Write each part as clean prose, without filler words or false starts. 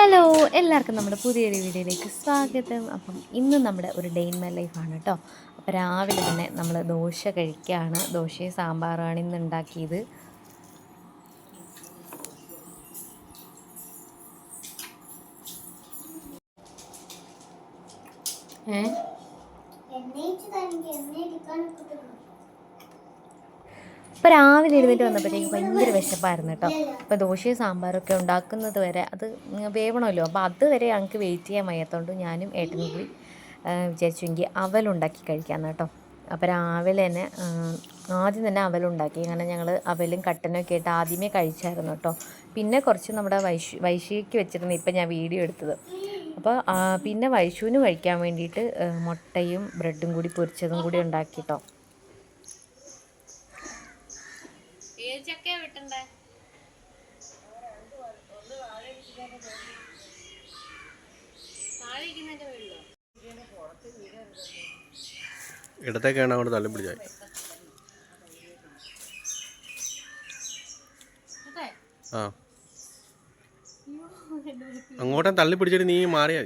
Hello, എല്ലാവർക്കും നമ്മുടെ പുതിയൊരു വീഡിയോയിലേക്ക് സ്വാഗതം. അപ്പം ഇന്ന് നമ്മുടെ ഒരു ഡേ ഇൻ മൈ ലൈഫാണ് കേട്ടോ. അപ്പോൾ രാവിലെ തന്നെ നമ്മൾ ദോശ കഴിക്കുകയാണ്. ദോശയും സാമ്പാറാണ് ഇന്ന് ഉണ്ടാക്കിയത്. ഇപ്പോൾ രാവിലെ എഴുന്നേറ്റ് വന്നപ്പോഴത്തേക്ക് ഭയങ്കര വിശപ്പായിരുന്നു കേട്ടോ. അപ്പോൾ ദോശയും സാമ്പാറൊക്കെ ഉണ്ടാക്കുന്നത് വരെ അത് വേവണമല്ലോ. അപ്പോൾ അതുവരെ ഞങ്ങൾക്ക് വെയിറ്റ് ചെയ്യാൻ വയ്യാത്തതുകൊണ്ട് ഞാനും ഏട്ടനും കൂടി വിചാരിച്ചെങ്കിൽ അവലുണ്ടാക്കി കഴിക്കാമെന്ന് കേട്ടോ. അപ്പോൾ രാവിലെ തന്നെ ആദ്യം തന്നെ അവലുണ്ടാക്കി. അങ്ങനെ ഞങ്ങൾ അവലും കട്ടനൊക്കെ ആയിട്ട് ആദ്യമേ കഴിച്ചായിരുന്നു കേട്ടോ. പിന്നെ കുറച്ച് നമ്മുടെ വൈശിക്ക് വെച്ചിരുന്നു ഇപ്പം ഞാൻ വീഡിയോ എടുത്തത്. അപ്പോൾ പിന്നെ വൈശുവിന് കഴിക്കാൻ വേണ്ടിയിട്ട് മുട്ടയും ബ്രെഡും കൂടി പൊരിച്ചതും കൂടി ഉണ്ടാക്കി കേട്ടോ. ഇടത്തേക്കാണ് അങ്ങോട്ട് തള്ളിപ്പിടിച്ചായി. ആ അങ്ങോട്ടും തള്ളിപ്പിടിച്ചിട്ട് നീ മാറിയാ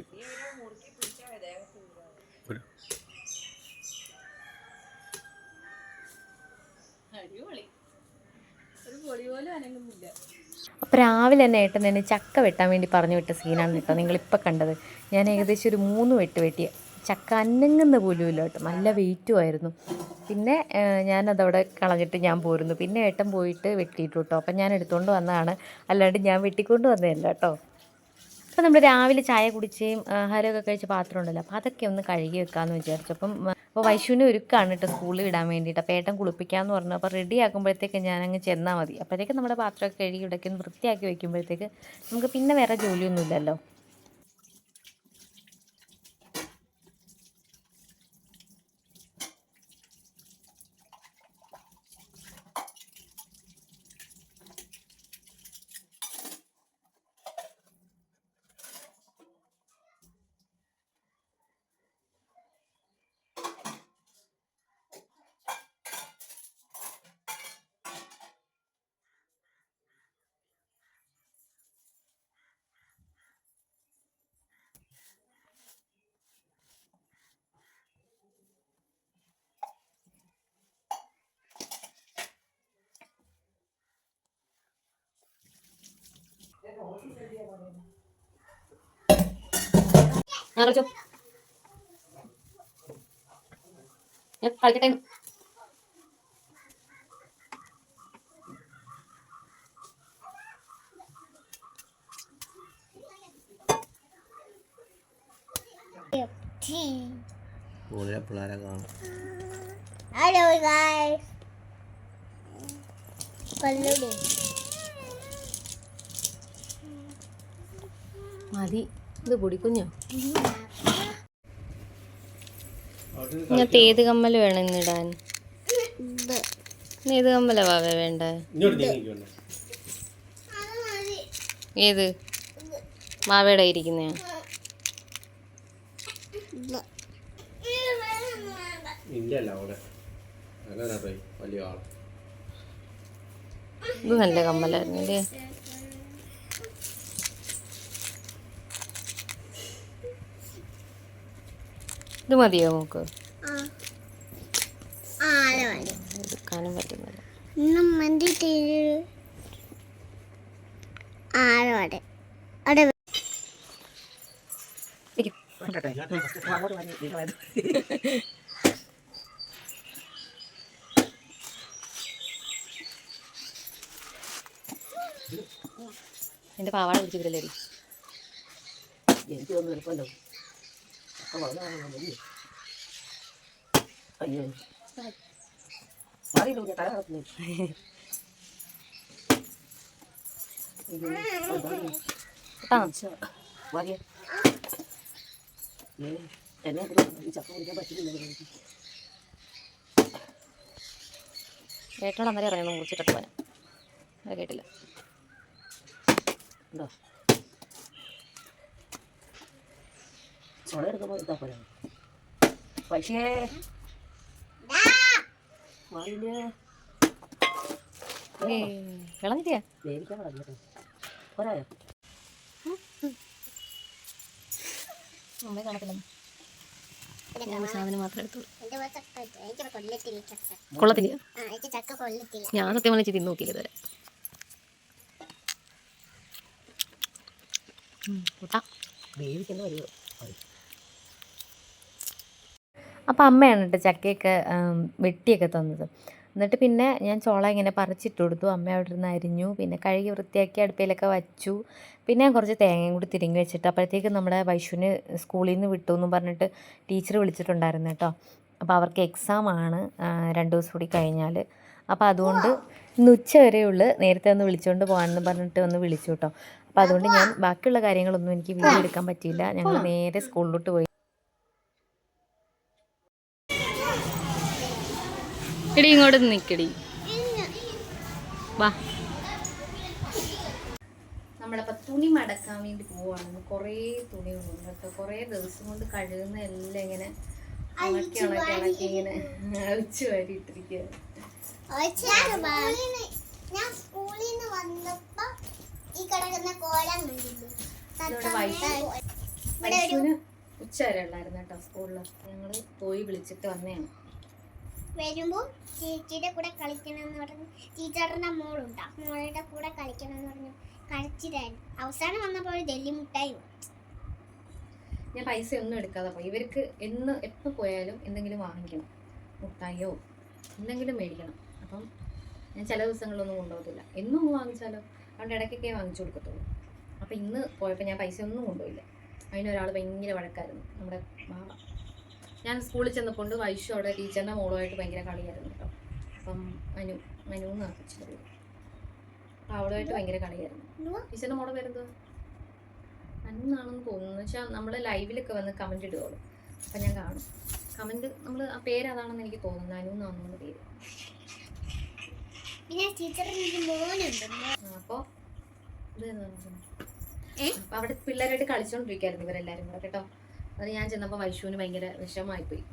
അപ്പോൾ രാവിലെ തന്നെ ഏട്ടൻ തന്നെ ചക്ക വെട്ടാൻ വേണ്ടി പറഞ്ഞു വിട്ട സീനാണ് കേട്ടോ നിങ്ങളിപ്പോൾ കണ്ടത്. ഞാൻ ഏകദേശം ഒരു 3 വെട്ടിയ ചക്ക അനങ്ങുന്ന പോലും ഇല്ല കേട്ടോ. നല്ല വെയിറ്റും ആയിരുന്നു. പിന്നെ ഞാനതവിടെ കളഞ്ഞിട്ട് ഞാൻ പോരുന്നു. പിന്നെ ഏട്ടൻ പോയിട്ട് വെട്ടിയിട്ടു കേട്ടോ. അപ്പം ഞാൻ എടുത്തുകൊണ്ട് വന്നതാണ്, അല്ലാണ്ട് ഞാൻ വെട്ടിക്കൊണ്ട് വന്നതല്ല കേട്ടോ. അപ്പോൾ നമ്മൾ രാവിലെ ചായ കുടിച്ചും ആഹാരമൊക്കെ കഴിച്ച പാത്രം ഉണ്ടല്ലോ, അപ്പോൾ അതൊക്കെ ഒന്ന് കഴുകി വെക്കാമെന്ന് വിചാരിച്ചു. അപ്പോൾ വൈശുവിനെ ഒരുക്കാണ് കേട്ടോ സ്കൂളിൽ വിടാൻ വേണ്ടിയിട്ട്. അപ്പോൾ ഏട്ടൻ കുളിപ്പിക്കാമെന്ന് പറഞ്ഞു. അപ്പോൾ റെഡി ആക്കുമ്പോഴത്തേക്ക് ഞാനങ്ങ് ചെന്നാൽ മതി. അപ്പോഴത്തേക്ക് നമ്മുടെ പാത്രമൊക്കെ കഴുകി ഇടയ്ക്ക് വൃത്തിയാക്കി വയ്ക്കുമ്പോഴത്തേക്ക് നമുക്ക് പിന്നെ വേറെ ജോലിയൊന്നുമില്ലല്ലോ. കളിക്കട്ടെ. പിള്ളേരെ കാണും. Hello guys. മതി, ഇത് പൊടിക്കുഞ്ഞോ. ഇങ്ങനത്തെ ഏത് കമ്മൽ വേണം ഇന്നിടാൻ? ഏത് കമ്മല വാവ വേണ്ട? ഏത് മാവയുടെ ഇരിക്കുന്ന? ഇത് നല്ല കമ്മലായിരുന്നു അല്ലേ? ഇത് മതിയോ നമുക്ക്? എടുക്കാനും പറ്റുന്നില്ല. എന്റെ പാവാട പിടിച്ചിട്ടില്ലേ? എനിക്ക് തോന്നുന്നു എളുപ്പമല്ലോ. അയ്യോ തല കറക്കുന്നു. ഏട്ടനോട് അന്നേരം അറിയണം മുറിച്ചിട്ട് പോകാൻ. അത് കേട്ടില്ല. ഉണ്ടോ ചുള എടുക്കുമ്പോൾ ഇതാ പോലെ പക്ഷേ കളഞ്ഞിട്ടിയാ വേവിക്കാൻ കളഞ്ഞിട്ടോ. പോരായോ? അമ്മ കാണത്തില്ല, ഞാൻ സാധനം മാത്രം എടുത്തോളൂ. കൊള്ളത്തില്ല, ഞാൻ സത്യം പറഞ്ഞ് തിന്ന് നോക്കിയില്ല ഇതുവരെ. വേവിക്കുന്ന വരുമോ? അപ്പോൾ അമ്മയാണ് കേട്ടോ ചക്കയൊക്കെ വെട്ടിയൊക്കെ തന്നത്. എന്നിട്ട് പിന്നെ ഞാൻ ചോള ഇങ്ങനെ പറിച്ചിട്ട് കൊടുത്തു. അമ്മ അവിടെ ഇരുന്ന് അരിഞ്ഞു, പിന്നെ കഴുകി വൃത്തിയാക്കി അടുപ്പയിലൊക്കെ വച്ചു. പിന്നെ ഞാൻ കുറച്ച് തേങ്ങയും കൂടി തിരിങ്ങി വെച്ചിട്ട് അപ്പോഴത്തേക്ക് നമ്മുടെ വൈഷുവിന് സ്കൂളിൽ നിന്ന് വിട്ടു എന്നും പറഞ്ഞിട്ട് ടീച്ചർ വിളിച്ചിട്ടുണ്ടായിരുന്നു കേട്ടോ. അപ്പോൾ അവർക്ക് എക്സാം ആണ് 2 ദിവസം കൂടി കഴിഞ്ഞാൽ. അപ്പോൾ അതുകൊണ്ട് ഇന്ന് ഉച്ച വരെയുള്ളൂ, നേരത്തെ ഒന്ന് വിളിച്ചുകൊണ്ട് പോകാമെന്ന് പറഞ്ഞിട്ട് ഒന്ന് വിളിച്ചു കേട്ടോ. അപ്പോൾ അതുകൊണ്ട് ഞാൻ ബാക്കിയുള്ള കാര്യങ്ങളൊന്നും എനിക്ക് വീഡിയോ എടുക്കാൻ പറ്റിയില്ല. ഞങ്ങൾ നേരെ സ്കൂളിലോട്ട് പോയി. എടി ഇങ്ങോട്ട് നിൽക്കടി, വാ. നമ്മളപ്പോൾ തുണി മടക്കാൻ വേണ്ടി പോവാണ്. കുറേ തുണികളുണ്ട് കേട്ടോ. കുറേ ദിവസം കൊണ്ട് കഴുകുന്ന എല്ലാം ഇങ്ങനെ ഉണക്കി ഇങ്ങനെ അഴിച്ചു വാരിയിട്ടിരിക്കുക. ഞാൻ സ്കൂളിൽ നിന്ന് വന്നപ്പോ ഈ കിടക്കുന്ന കോലം വൈഷുവിന് ഉച്ച വരെ ഉള്ളായിരുന്നു കേട്ടോ സ്കൂളിൽ. ഞങ്ങൾ പോയി വിളിച്ചിട്ട് വന്നതാണ്. വരുമ്പോ ചേച്ചിയുടെ കൂടെ കളിക്കണമെന്ന് പറഞ്ഞു. ടീച്ചറിന്റെ മോളുണ്ടാ, മോളുടെ കൂടെ കളിക്കണമെന്ന് പറഞ്ഞു. കളിച്ചിട്ടായിരുന്നു. അവസാനം വന്നപ്പോൾ ഡൽഹി മുട്ടായി. ഞാൻ പൈസ ഒന്നും എടുക്കാതെ പോയി. ഇവർക്ക് എപ്പോൾ പോയാലും എന്തെങ്കിലും വാങ്ങിക്കണം, മുട്ടായിയോ എന്തെങ്കിലും മേടിക്കണം. അപ്പം ഞാൻ ചില ദിവസങ്ങളിലൊന്നും കൊണ്ടുപോകത്തില്ല. എന്നും വാങ്ങിച്ചാലോ, അതുകൊണ്ട് ഇടയ്ക്കൊക്കെ വാങ്ങിച്ചു കൊടുക്കത്തുള്ളൂ. അപ്പോൾ ഇന്ന് പോയപ്പോൾ ഞാൻ പൈസ ഒന്നും കൊണ്ടുപോയില്ല. അതിനൊരാൾ ഭയങ്കര വഴക്കായിരുന്നു, നമ്മുടെ മാവ. ഞാൻ സ്കൂളിൽ ചെന്നപ്പോൾ വൈഷു അവിടെ ടീച്ചറിൻ്റെ മോളുമായിട്ട് ഭയങ്കര കളിയായിരുന്നു കേട്ടോ. അപ്പം മനു എന്ന് ആക്കിച്ചത്. അപ്പോൾ അവളുമായിട്ട് ഭയങ്കര കളിയായിരുന്നു. ടീച്ചറിൻ്റെ മോളെ പേരെന്തോ മനു എന്നാണെന്ന് തോന്നുന്നു. വെച്ചാൽ നമ്മൾ ലൈവിലൊക്കെ വന്ന് കമൻറ്റ് ഇടുകയുള്ളൂ. അപ്പം ഞാൻ കാണും കമൻറ്റ്. നമ്മൾ ആ പേര് അതാണെന്ന് എനിക്ക് തോന്നുന്നു, അനു എന്നാണെന്ന് പേര്. അപ്പോൾ അപ്പോൾ അവിടെ പിള്ളേരായിട്ട് കളിച്ചുകൊണ്ടിരിക്കുകയായിരുന്നു ഇവരെല്ലാവരും കൂടെ കേട്ടോ. അത് ഞാൻ ചെന്നപ്പോൾ വൈഷുവിന് ഭയങ്കര വിഷമമായിപ്പോയി,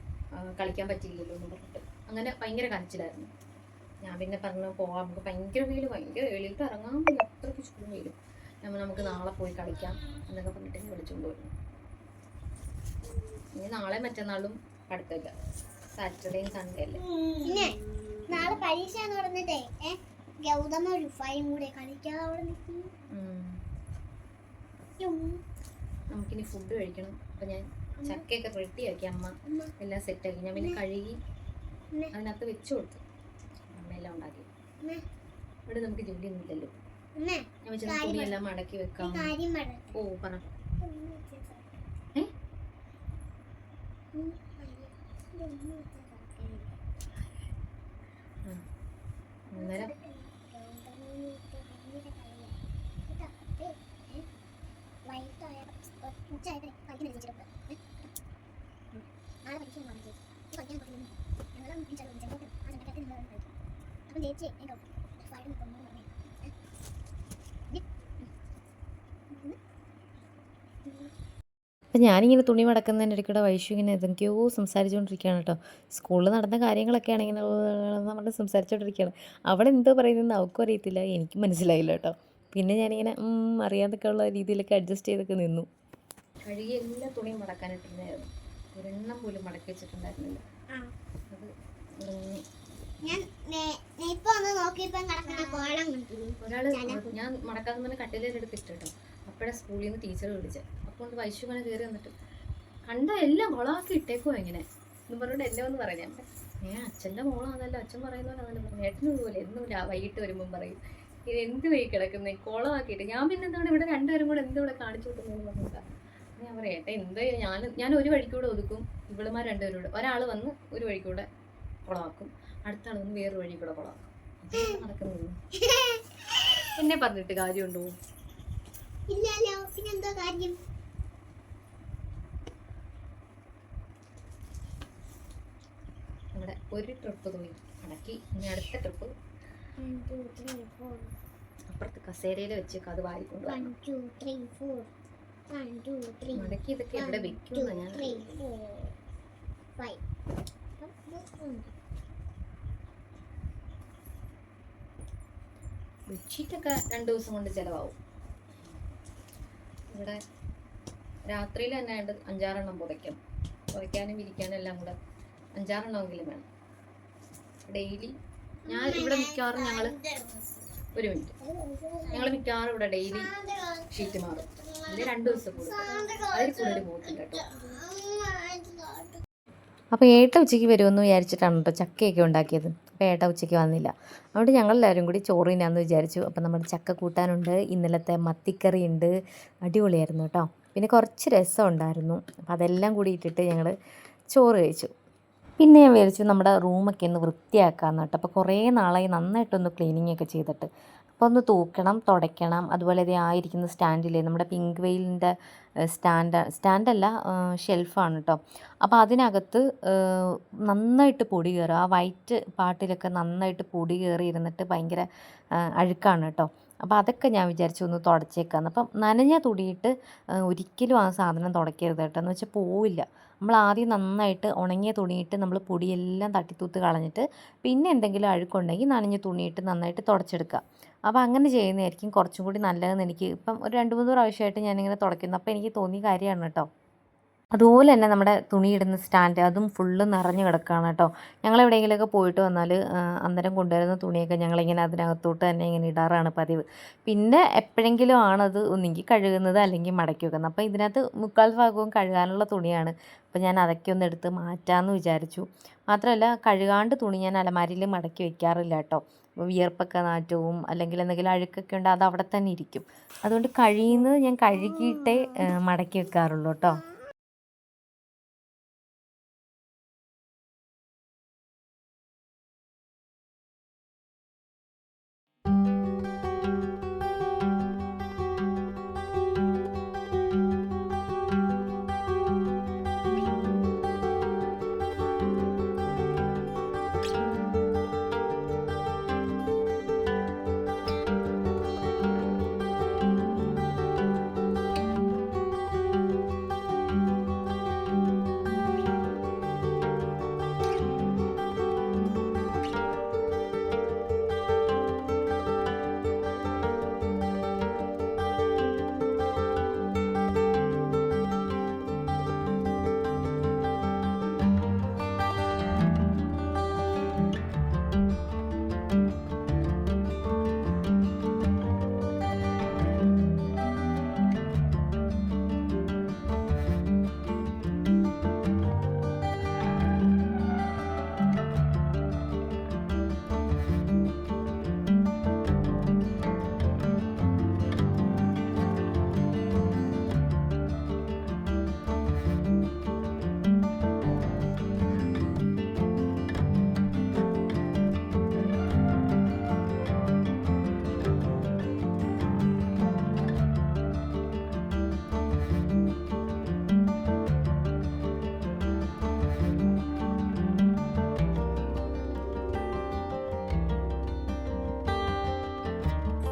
കളിക്കാൻ പറ്റിയില്ലല്ലോ എന്ന് പറഞ്ഞിട്ട്. അങ്ങനെ ഭയങ്കര കരച്ചിലായിരുന്നു. ഞാൻ പിന്നെ പറഞ്ഞു പോവാം, നമുക്ക് ഭയങ്കര വെയിലിട്ട് ഇറങ്ങാൻ പറ്റില്ല, അത്രയ്ക്ക് ചൂടും വെയിലും. നമുക്ക് നാളെ പോയി കളിക്കാം എന്നൊക്കെ പറഞ്ഞിട്ട് ഞാൻ വിളിച്ചുകൊണ്ട് വരുന്നു. ഇനി നാളെ മറ്റന്നാളും പഠിത്തമില്ല, സാറ്റർഡേയും സൺഡേ അല്ലേ. പിന്നെ നാളെ പരീക്ഷ എന്ന് പറഞ്ഞിട്ടേ ഗൗതമ റുഫായും കൂടെ കളിക്കാതെ നമുക്കിനി ഫുഡ് കഴിക്കണം. അപ്പം ഞാൻ ചക്കയൊക്കെ റെഡിയാക്കി, അമ്മ എല്ലാം സെറ്റാക്കി. ഞാൻ പിന്നെ കഴുകി അതിനകത്ത് വെച്ച് കൊടുത്തു. അമ്മയെല്ലാം ഉണ്ടാക്കി. ഇവിടെ നമുക്ക് ജോലിയൊന്നും ഇല്ലല്ലോ. ഞാൻ വെച്ചാൽ തുണിയെല്ലാം മടക്കി വെക്കാം. ഓ പറ. അന്നേരം അപ്പം ഞാനിങ്ങനെ തുണി മടക്കുന്നതിൻ്റെ ഇടയ്ക്കൂടെ വൈഷു ഇങ്ങനെ എന്തൊക്കെയോ സംസാരിച്ചുകൊണ്ടിരിക്കുകയാണ് കേട്ടോ. സ്കൂളിൽ നടന്ന കാര്യങ്ങളൊക്കെയാണ് ഇങ്ങനെ നമ്മൾ സംസാരിച്ചുകൊണ്ടിരിക്കുകയാണ്. അവളെന്തോ പറയുന്നതെന്ന് അവൾക്കും അറിയത്തില്ല, എനിക്കും മനസ്സിലായില്ല കേട്ടോ. പിന്നെ ഞാനിങ്ങനെ അറിയാതൊക്കെ ഉള്ള രീതിയിലൊക്കെ അഡ്ജസ്റ്റ് ചെയ്തൊക്കെ നിന്നു. കഴുകി എല്ലാ തുണിയും മടക്കാനിട്ടിരുന്നായിരുന്നു. ഒരെണ്ണം പോലും മടക്കി വെച്ചിട്ടുണ്ടായിരുന്നില്ല. ഒരാള് ഞാൻ മടക്കാൻ തന്നെ കട്ടിലെടുത്തിട്ടോ. അപ്പോഴാണ് സ്കൂളിൽ നിന്ന് ടീച്ചർ വിളിച്ചത്. അപ്പോൾ വൈഷു ഇങ്ങനെ കയറി വന്നിട്ട് കണ്ട എല്ലാം കൊളാക്കി ഇട്ടേക്കോ എങ്ങനെ എന്ന് പറഞ്ഞിട്ട് എല്ലാം ഒന്ന് പറയാം. അച്ഛൻ്റെ മോളാണല്ലോ, അച്ഛൻ പറയുന്നവരാണല്ലോ പറഞ്ഞു. ഏട്ടനും ഇതുപോലെ എന്നും വൈകിട്ട് വരുമ്പം പറയും ഇത് എന്ത് വൈകി കിടക്കുന്നത് കുളമാക്കിയിട്ട്. ഞാൻ പിന്നെ എന്താണ് ഇവിടെ രണ്ടുപേരും കൂടെ എന്തിവിടെ കാണിച്ചു കൊടുക്കുന്നതെന്ന് പറഞ്ഞിട്ടാ. ഞാൻ പറയാം ഏട്ടാ എന്ത് ഞാൻ ഒരു വഴിക്കൂടെ ഒതുക്കും, ഇവളുമാർ രണ്ടുപേരും കൂടെ. ഒരാൾ വന്ന് ഒരു വഴിക്കൂടെ കുളമാക്കും, അടുത്ത ആൾ വന്ന് വേറൊരു വഴി കൂടെ കുളമാക്കും. നടക്കുന്നു. എന്നെ പറഞ്ഞിട്ട് കാര്യമുണ്ടോ? നമ്മുടെ ഒരു ട്രിപ്പ് തുണി അടക്കി, ഇനി അടുത്ത ട്രിപ്പ് അപ്പുറത്ത് കസേരയിൽ വെച്ച് അത് വാരിക്കൊണ്ട് മടക്കി. ഇതൊക്കെ എവിടെ വെക്കും ഞാൻ. ബെഡ്ഷീറ്റൊക്കെ 2 ദിവസം കൊണ്ട് ചിലവാകും. ഇവിടെ രാത്രിയിൽ തന്നെ ആയിട്ട് 5-6 പുതയ്ക്കും. പുതയ്ക്കാനും വിരിക്കാനും എല്ലാം കൂടെ 5-6 വേണം ഡെയിലി. ഞാൻ ഇവിടെ മിക്കവാറും ഒരു മിനിറ്റ്, ഞങ്ങൾ മിക്കവാറും ഇവിടെ ഡെയിലി ഷീറ്റ് മാറും. അല്ലെങ്കിൽ 2 ദിവസം കൂടും, അതിൽ കൂടുതൽ പോകത്തില്ല കേട്ടോ. അപ്പോൾ ഏട്ട ഉച്ചയ്ക്ക് വരുമെന്ന് വിചാരിച്ചിട്ടാണ് കേട്ടോ ചക്കയൊക്കെ ഉണ്ടാക്കിയത്. അപ്പോൾ ഏട്ട ഉച്ചയ്ക്ക് വന്നില്ല, അതുകൊണ്ട് ഞങ്ങളെല്ലാവരും കൂടി ചോറ് തിന്നാമെന്ന് വിചാരിച്ചു. അപ്പോൾ നമ്മുടെ ചക്ക കൂട്ടാനുണ്ട്, ഇന്നലത്തെ മത്തിക്കറി ഉണ്ട്, അടിപൊളിയായിരുന്നു കേട്ടോ. പിന്നെ കുറച്ച് രസം ഉണ്ടായിരുന്നു. അപ്പോൾ അതെല്ലാം കൂടി ഇട്ടിട്ട് ഞങ്ങൾ ചോറ് കഴിച്ചു. പിന്നെ ഞാൻ വിചാരിച്ചു നമ്മുടെ റൂമൊക്കെ ഒന്ന് വൃത്തിയാക്കാമെന്ന് കേട്ടോ. അപ്പോൾ കുറേ നാളായി നന്നായിട്ടൊന്ന് ക്ലീനിങ് ഒക്കെ ചെയ്തിട്ട്. അപ്പോൾ ഒന്ന് തൂക്കണം, തുടയ്ക്കണം. അതുപോലെ ഇത് ആയിരിക്കുന്ന സ്റ്റാൻഡില്ലേ, നമ്മുടെ പിങ്ക് വെയിലിൻ്റെ സ്റ്റാൻഡല്ല, ഷെൽഫാണ് കേട്ടോ. അപ്പോൾ അതിനകത്ത് നന്നായിട്ട് പൊടി കയറുക. ആ വൈറ്റ് പാട്ടിലൊക്കെ നന്നായിട്ട് പൊടി കയറി ഇരുന്നിട്ട് ഭയങ്കര അഴുക്കാണ് കേട്ടോ. അപ്പോൾ അതൊക്കെ ഞാൻ വിചാരിച്ചു ഒന്ന് തുടച്ചേക്കാന്ന്. അപ്പം നനഞ്ഞ തുണിയിട്ട് ഒരിക്കലും ആ സാധനം തുടയ്ക്കരുത് കേട്ടോ, എന്ന് വെച്ചാൽ പോവില്ല. നമ്മൾ ആദ്യം നന്നായിട്ട് ഉണങ്ങിയ തുണിയിട്ട് നമ്മൾ പൊടിയെല്ലാം തട്ടിത്തൂത്ത് കളഞ്ഞിട്ട് പിന്നെ എന്തെങ്കിലും അഴുക്കുണ്ടെങ്കിൽ നനഞ്ഞ തുണിയിട്ട് നന്നായിട്ട് തുടച്ചെടുക്കുക. അപ്പോൾ അങ്ങനെ ചെയ്യുന്നതായിരിക്കും കുറച്ചും കൂടി നല്ലതെന്ന് എനിക്ക് ഇപ്പം ഒരു 2-3 പ്രാവശ്യമായിട്ട് ഞാനിങ്ങനെ തുടയ്ക്കുന്നു. അപ്പോൾ എനിക്ക് തോന്നിയ കാര്യമാണ് കേട്ടോ. അതുപോലെ തന്നെ നമ്മുടെ തുണിയിടുന്ന സ്റ്റാൻഡ് അതും ഫുള്ള് നിറഞ്ഞു കിടക്കുകയാണ് കേട്ടോ. ഞങ്ങളെവിടെയെങ്കിലുമൊക്കെ പോയിട്ട് വന്നാൽ അന്നേരം കൊണ്ടുവരുന്ന തുണിയൊക്കെ ഞങ്ങളിങ്ങനെ അതിനകത്തോട്ട് തന്നെ ഇങ്ങനെ ഇടാറാണ് പതിവ്. പിന്നെ എപ്പോഴെങ്കിലും ആണത് ഒന്നെങ്കിൽ കഴുകുന്നത് അല്ലെങ്കിൽ മടക്കി വെക്കുന്നത്. അപ്പോൾ ഇതിനകത്ത് 3/4 ഭാഗവും കഴുകാനുള്ള തുണിയാണ്. അപ്പോൾ ഞാൻ അതൊക്കെ ഒന്ന് എടുത്ത് മാറ്റാമെന്ന് വിചാരിച്ചു. മാത്രമല്ല കഴുകാണ്ട് തുണി ഞാൻ അലമാരിയിൽ മടക്കി വെക്കാറില്ല കേട്ടോ. വിയർപ്പൊക്കെ നാറ്റവും അല്ലെങ്കിൽ എന്തെങ്കിലും അഴുക്കൊക്കെ ഉണ്ട്, അത് അവിടെ തന്നെ ഇരിക്കും. അതുകൊണ്ട് കഴിയുന്നത് ഞാൻ കഴുകിയിട്ടേ മടക്കി വെക്കാറുള്ളൂ കേട്ടോ.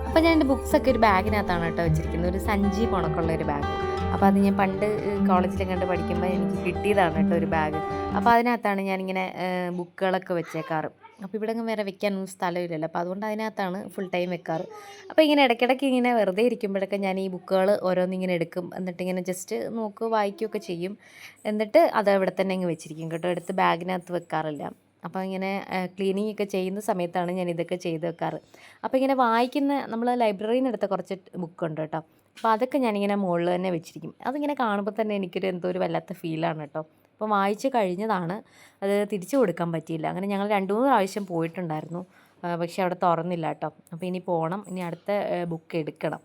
അപ്പോൾ ഞാൻ എൻ്റെ ബുക്സൊക്കെ ഒരു ബാഗിനകത്താണ് കേട്ടോ വെച്ചിരിക്കുന്നത്, ഒരു സഞ്ചി പോണക്കുള്ള ഒരു ബാഗ്. അപ്പോൾ അത് ഞാൻ പണ്ട് കോളേജിലും കണ്ട് പഠിക്കുമ്പോൾ എനിക്ക് കിട്ടിയതാണ് കേട്ടോ ഒരു ബാഗ്. അപ്പോൾ അതിനകത്താണ് ഞാനിങ്ങനെ ബുക്കുകളൊക്കെ വെച്ചേക്കാറ്. അപ്പോൾ ഇവിടെ വേറെ വെക്കാനൊന്നും സ്ഥലമില്ലല്ലോ, അപ്പോൾ അതുകൊണ്ട് അതിനകത്താണ് ഫുൾ ടൈം വെക്കാറ്. അപ്പോൾ ഇങ്ങനെ ഇടയ്ക്കിടയ്ക്ക് ഇങ്ങനെ വെറുതെ ഇരിക്കുമ്പോഴൊക്കെ ഞാൻ ഈ ബുക്കുകൾ ഓരോന്നിങ്ങനെ എടുക്കും, എന്നിട്ടിങ്ങനെ ജസ്റ്റ് നോക്കുക വായിക്കുകയൊക്കെ ചെയ്യും. എന്നിട്ട് അത് അവിടെ തന്നെ അങ്ങ് വെച്ചിരിക്കും കേട്ടോ, എടുത്ത് ബാഗിനകത്ത് വെക്കാറില്ല. അപ്പോൾ ഇങ്ങനെ ക്ലീനിങ് ഒക്കെ ചെയ്യുന്ന സമയത്താണ് ഞാൻ ഇതൊക്കെ ചെയ്ത് വെക്കാറ്. അപ്പോൾ ഇങ്ങനെ വായിക്കുന്ന നമ്മൾ ലൈബ്രറിയിൽ നിന്ന് എടുത്ത കുറച്ച് ബുക്കുണ്ട് കേട്ടോ, അപ്പോൾ അതൊക്കെ ഞാനിങ്ങനെ മുകളിൽ തന്നെ വെച്ചിരിക്കും. അതിങ്ങനെ കാണുമ്പോൾ തന്നെ എനിക്കൊരു എന്തോ ഒരു വല്ലാത്ത ഫീലാണ് കേട്ടോ. അപ്പോൾ വായിച്ച് കഴിഞ്ഞതാണ്, അത് തിരിച്ചു കൊടുക്കാൻ പറ്റിയില്ല. അങ്ങനെ ഞങ്ങൾ 2-3 പ്രാവശ്യം പോയിട്ടുണ്ടായിരുന്നു, പക്ഷേ അവിടെ തുറന്നില്ല കേട്ടോ. അപ്പോൾ ഇനി പോകണം, ഇനി അടുത്ത ബുക്ക് എടുക്കണം.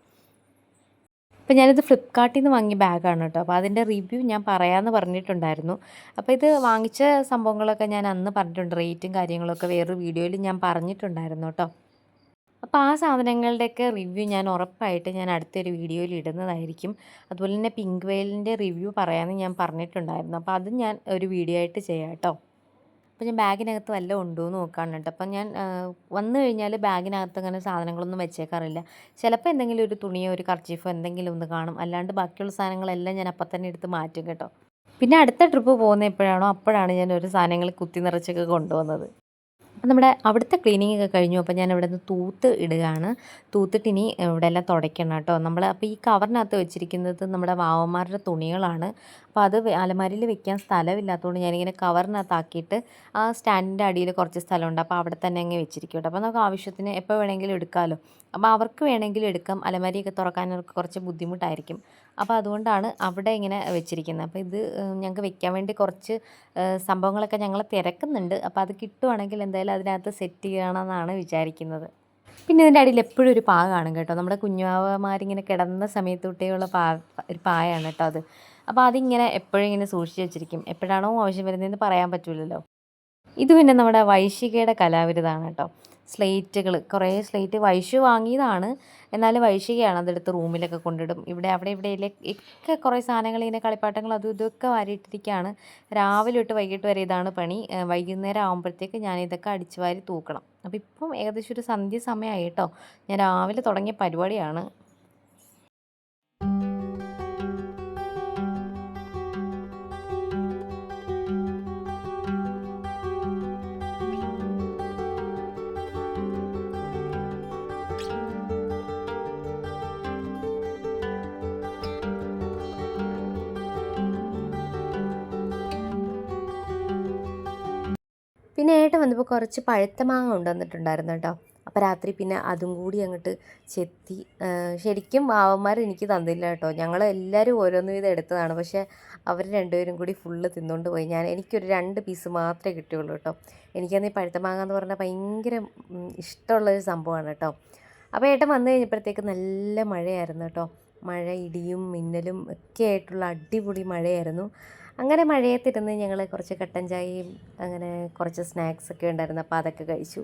അപ്പോൾ ഞാനിത് ഫ്ലിപ്കാർട്ടിൽ നിന്ന് വാങ്ങിയ ബാഗാണ് കേട്ടോ. അപ്പോൾ അതിൻ്റെ റിവ്യൂ ഞാൻ പറയാമെന്ന് പറഞ്ഞിട്ടുണ്ടായിരുന്നു. അപ്പോൾ ഇത് വാങ്ങിച്ച സംഭവങ്ങളൊക്കെ ഞാൻ അന്ന് പറഞ്ഞിട്ടുണ്ട്, റേറ്റും കാര്യങ്ങളൊക്കെ വേറൊരു വീഡിയോയിൽ ഞാൻ പറഞ്ഞിട്ടുണ്ടായിരുന്നു കേട്ടോ. അപ്പോൾ ആ സാധനങ്ങളുടെയൊക്കെ റിവ്യൂ ഞാൻ ഉറപ്പായിട്ട് ഞാൻ അടുത്തൊരു വീഡിയോയിൽ ഇടുന്നതായിരിക്കും. അതുപോലെ തന്നെ പിങ്ക് വെയിലിൻ്റെ റിവ്യൂ പറയാമെന്ന് ഞാൻ പറഞ്ഞിട്ടുണ്ടായിരുന്നു. അപ്പോൾ അത് ഞാൻ ഒരു വീഡിയോ ആയിട്ട് ചെയ്യാം കേട്ടോ. അപ്പോൾ ഞാൻ ബാഗിനകത്ത് വല്ലതും ഉണ്ടോ എന്ന് നോക്കാണ് കേട്ടോ. അപ്പം ഞാൻ വന്നു കഴിഞ്ഞാൽ ബാഗിനകത്ത് അങ്ങനെ സാധനങ്ങളൊന്നും വെച്ചേക്കാറില്ല. ചിലപ്പോൾ എന്തെങ്കിലും ഒരു തുണിയോ ഒരു കർച്ചീഫോ എന്തെങ്കിലും ഒന്ന് കാണും, അല്ലാണ്ട് ബാക്കിയുള്ള സാധനങ്ങളെല്ലാം ഞാൻ അപ്പം തന്നെ എടുത്ത് മാറ്റും കേട്ടോ. പിന്നെ അടുത്ത ട്രിപ്പ് പോകുന്ന എപ്പോഴാണോ അപ്പോഴാണ് ഞാൻ ഒരു സാധനങ്ങൾ കുത്തി നിറച്ചൊക്കെ കൊണ്ടുവന്നത്. നമ്മുടെ അവിടുത്തെ ക്ലീനിങ് ഒക്കെ കഴിഞ്ഞു. അപ്പോൾ ഞാൻ ഇവിടെ നിന്ന് തൂത്ത് ഇടുകയാണ്. തൂത്തിട്ട് ഇനി ഇവിടെ എല്ലാം തുടയ്ക്കണം കേട്ടോ. അപ്പോൾ ഈ കവറിനകത്ത് വെച്ചിരിക്കുന്നത് നമ്മുടെ വാവന്മാരുടെ തുണികളാണ്. അപ്പോൾ അത് അലമാരിയിൽ വെക്കാൻ സ്ഥലമില്ലാത്തതുകൊണ്ട് ഞാനിങ്ങനെ കവറിനകത്താക്കിയിട്ട് ആ സ്റ്റാൻഡിൻ്റെ അടിയിൽ കുറച്ച് സ്ഥലമുണ്ട്. അപ്പോൾ അവിടെ തന്നെ അങ്ങ് വെച്ചിരിക്കും കേട്ടോ. അപ്പോൾ നമുക്ക് ആവശ്യത്തിന് എപ്പോൾ വേണമെങ്കിലും എടുക്കാമല്ലോ. അപ്പോൾ അവർക്ക് വേണമെങ്കിലും എടുക്കാം. അലമാരിയൊക്കെ തുറക്കാൻ അവർക്ക് കുറച്ച് ബുദ്ധിമുട്ടായിരിക്കും. അപ്പോൾ അതുകൊണ്ടാണ് അവിടെ ഇങ്ങനെ വെച്ചിരിക്കുന്നത്. അപ്പോൾ ഇത് ഞങ്ങൾക്ക് വെക്കാൻ വേണ്ടി കുറച്ച് സംഭവങ്ങളൊക്കെ ഞങ്ങൾ തിരക്കുന്നുണ്ട്. അപ്പോൾ അത് കിട്ടുവാണെങ്കിൽ എന്തായാലും അതിനകത്ത് സെറ്റ് ചെയ്യണമെന്നാണ് വിചാരിക്കുന്നത്. പിന്നെ ഇതിൻ്റെ അടിയിൽ എപ്പോഴും ഒരു പായ കാണും കേട്ടോ. നമ്മുടെ കുഞ്ഞുവാവമാരിങ്ങനെ കിടന്ന സമയത്ത് തൊട്ടേയുള്ള ഒരു പായാണ് കേട്ടോ അത്. അപ്പോൾ അതിങ്ങനെ എപ്പോഴും ഇങ്ങനെ സൂക്ഷിച്ച് വെച്ചിരിക്കും. എപ്പോഴാണോ ആവശ്യം വരുന്നതെന്ന് പറയാൻ പറ്റില്ലല്ലോ. ഇത് പിന്നെ നമ്മുടെ വൈശികയുടെ കലാവിരുതാണ് കേട്ടോ. സ്ലേറ്റുകൾ കുറേ സ്ലേറ്റ് വൈശു വാങ്ങിയതാണ്. എന്നാലും വൈശികയാണ് അതെടുത്ത് റൂമിലൊക്കെ കൊണ്ടിടും. അവിടെ ഇവിടെയൊക്കെ കുറേ സാധനങ്ങൾ ഇങ്ങനെ കളിപ്പാട്ടങ്ങൾ അതും ഇതൊക്കെ വാരിയിട്ടിരിക്കുകയാണ്. രാവിലെ തൊട്ട് വൈകിട്ട് വരെ ഇതാണ് പണി. വൈകുന്നേരം ആകുമ്പോഴത്തേക്ക് ഞാനിതൊക്കെ അടിച്ചു വാരി തൂക്കണം. അപ്പോൾ ഇപ്പം ഏകദേശം ഒരു സന്ധ്യ സമയമായി കേട്ടോ. ഞാൻ രാവിലെ തുടങ്ങിയ പരിപാടിയാണ്. പിന്നെ ഏട്ടൻ വന്നപ്പോൾ കുറച്ച് പഴുത്ത മാങ്ങ കൊണ്ടുവന്നിട്ടുണ്ടായിരുന്നു കേട്ടോ. അപ്പോൾ രാത്രി പിന്നെ അതും കൂടി അങ്ങോട്ട് ചെത്തി. ശരിക്കും വാവന്മാർ എനിക്ക് തന്നില്ല കേട്ടോ. ഞങ്ങൾ എല്ലാവരും ഓരോന്ന് വീതം എടുത്തതാണ്. പക്ഷേ അവർ രണ്ടുപേരും കൂടി ഫുള്ള് തിന്നുകൊണ്ട് പോയി. എനിക്കൊരു 2 പീസ് മാത്രമേ കിട്ടിയുള്ളൂ കേട്ടോ. എനിക്കന്ന് ഈ പഴുത്ത മാങ്ങ എന്ന് പറഞ്ഞാൽ ഭയങ്കര ഇഷ്ടമുള്ളൊരു സംഭവമാണ് കേട്ടോ. അപ്പോൾ ഏട്ടൻ വന്നു കഴിഞ്ഞപ്പോഴത്തേക്ക് നല്ല മഴയായിരുന്നു കേട്ടോ. മഴ, ഇടിയും മിന്നലും ഒക്കെ ആയിട്ടുള്ള അടിപൊളി മഴയായിരുന്നു. അങ്ങനെ മഴയത്തിരുന്ന് ഞങ്ങൾ കുറച്ച് കട്ടൻ ചായയും അങ്ങനെ കുറച്ച് സ്നാക്സൊക്കെ ഉണ്ടായിരുന്നു. അപ്പോൾ അതൊക്കെ കഴിച്ചു.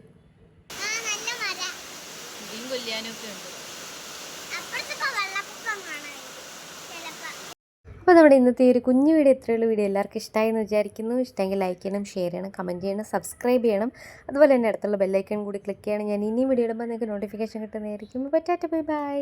അപ്പോൾ നമ്മുടെ ഇന്നത്തെ ഒരു കുഞ്ഞു വീഡിയോ ഇത്രയുള്ള വീഡിയോ എല്ലാവർക്കും ഇഷ്ടമായി എന്ന് വിചാരിക്കുന്നു. ഇഷ്ടമെങ്കിൽ ലൈക്ക് ചെയ്യണം, ഷെയർ ചെയ്യണം, കമൻറ്റ് ചെയ്യണം, സബ്സ്ക്രൈബ് ചെയ്യണം. അതുപോലെ തന്നെ അടുത്തുള്ള ബെല്ലൈക്കൺ കൂടി ക്ലിക്ക് ചെയ്യണം. ഞാൻ ഇനിയും വീഡിയോ ഇടുമ്പോൾ നിങ്ങൾക്ക് നോട്ടിഫിക്കേഷൻ കിട്ടുന്നതായിരിക്കും. അപ്പോൾ ടാറ്റ ബൈ ബൈ.